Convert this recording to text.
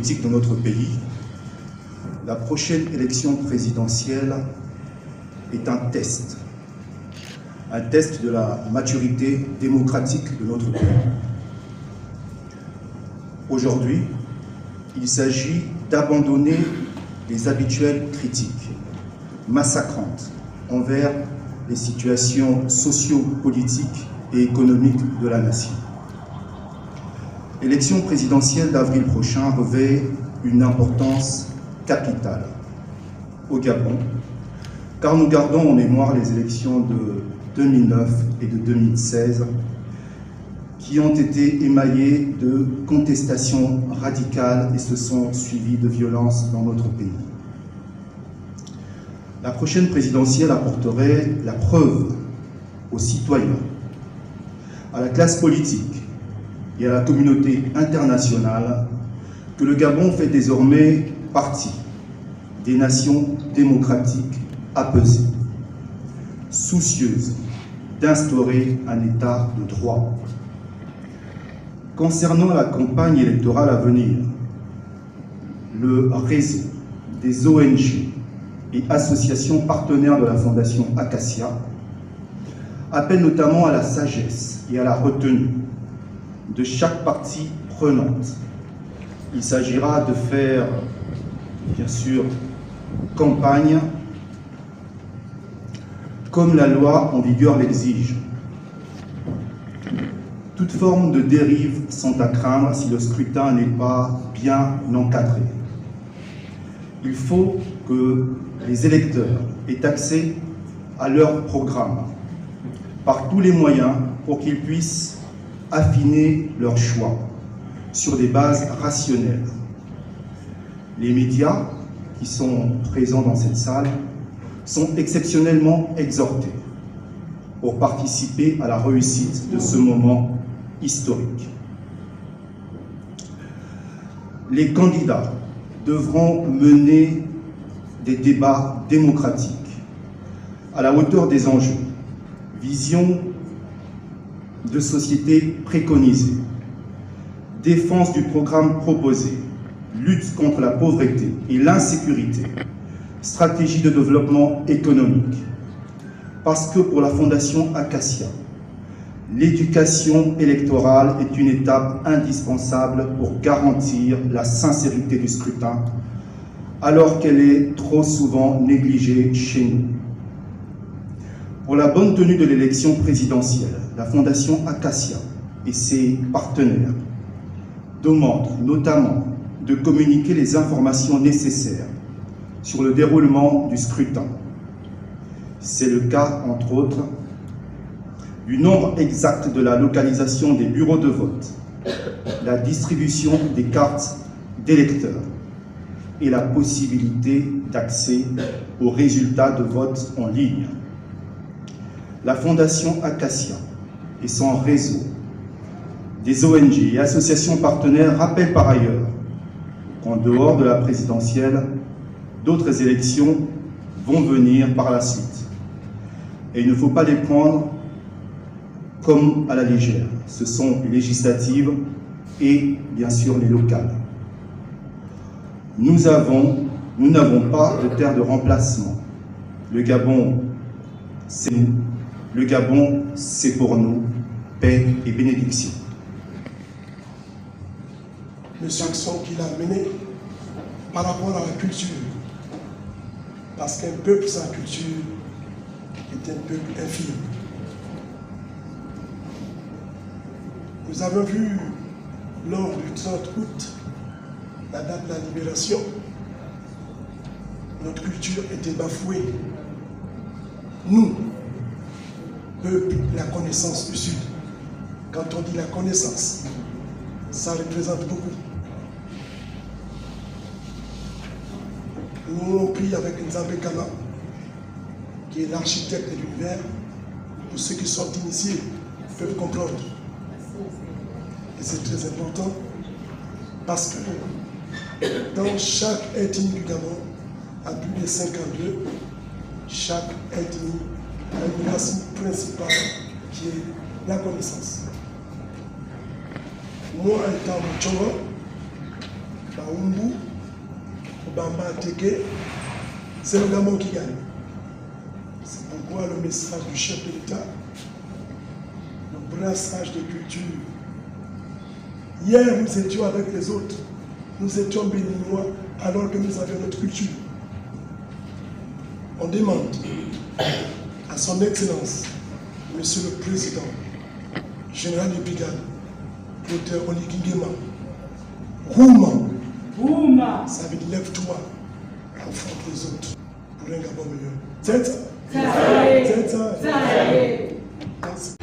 politique de notre pays, la prochaine élection présidentielle est un test de la maturité démocratique de notre pays. Aujourd'hui, il s'agit d'abandonner les habituelles critiques massacrantes envers les situations socio-politiques et économiques de la nation. L'élection présidentielle d'avril prochain revêt une importance capitale au Gabon, car nous gardons en mémoire les élections de 2009 et de 2016 qui ont été émaillées de contestations radicales et se sont suivies de violences dans notre pays. La prochaine présidentielle apporterait la preuve aux citoyens, à la classe politique et à la communauté internationale que le Gabon fait désormais partie des nations démocratiques apaisées, soucieuses d'instaurer un État de droit. Concernant la campagne électorale à venir, le réseau des ONG et associations partenaires de la Fondation Acacia appelle notamment à la sagesse et à la retenue de chaque partie prenante. Il s'agira de faire, bien sûr, campagne comme la loi en vigueur l'exige. Toute forme de dérive sont à craindre si le scrutin n'est pas bien encadré. Il faut que les électeurs aient accès à leur programme par tous les moyens pour qu'ils puissent affiner leur choix sur des bases rationnelles. Les médias qui sont présents dans cette salle sont exceptionnellement exhortés pour participer à la réussite de ce moment historique. Les candidats devront mener des débats démocratiques à la hauteur des enjeux, vision de société préconisée, défense du programme proposé, lutte contre la pauvreté et l'insécurité, stratégie de développement économique. Parce que pour la Fondation Acacia, l'éducation électorale est une étape indispensable pour garantir la sincérité du scrutin, alors qu'elle est trop souvent négligée chez nous. Pour la bonne tenue de l'élection présidentielle, la Fondation Acacia et ses partenaires demandent notamment de communiquer les informations nécessaires sur le déroulement du scrutin. C'est le cas, entre autres, du nombre exact de la localisation des bureaux de vote, la distribution des cartes d'électeurs et la possibilité d'accès aux résultats de vote en ligne. La Fondation Acacia et son réseau des ONG et associations partenaires rappellent par ailleurs qu'en dehors de la présidentielle, d'autres élections vont venir par la suite. Et il ne faut pas les prendre comme à la légère. Ce sont les législatives et bien sûr les locales. Nous n'avons pas de terre de remplacement. Le Gabon, c'est nous. Le Gabon, c'est pour nous. Paix et bénédiction. Les actions qu'il a menées par rapport à la culture. Parce qu'un peuple sans culture est un peuple infime. Nous avons vu lors du 30 août, la date de la libération, notre culture était bafouée. Nous, peuple, la connaissance du Sud. Quand on dit la connaissance, ça représente beaucoup. Nous avons pris avec Nzambe Kama, qui est l'architecte de l'univers, pour ceux qui sont initiés peuvent comprendre. Et c'est très important parce que dans chaque ethnie du Gabon, à plus de 52, chaque ethnie a une racine principale qui est la connaissance. Moi, étant Mouchonga, Kaumbu, Obama Teke, c'est le Gabon qui gagne. C'est pourquoi le message du chef de l'État, le brassage de culture. Hier, nous étions avec les autres. Nous étions béninois alors que nous avions notre culture. On demande à son Excellence, Monsieur le Président, Général de Brigade, Dr. Oligingema, Rouma, ça veut dire lève-toi, affronte les autres pour un Gabon meilleur. C'est ça? C'est ça? Merci.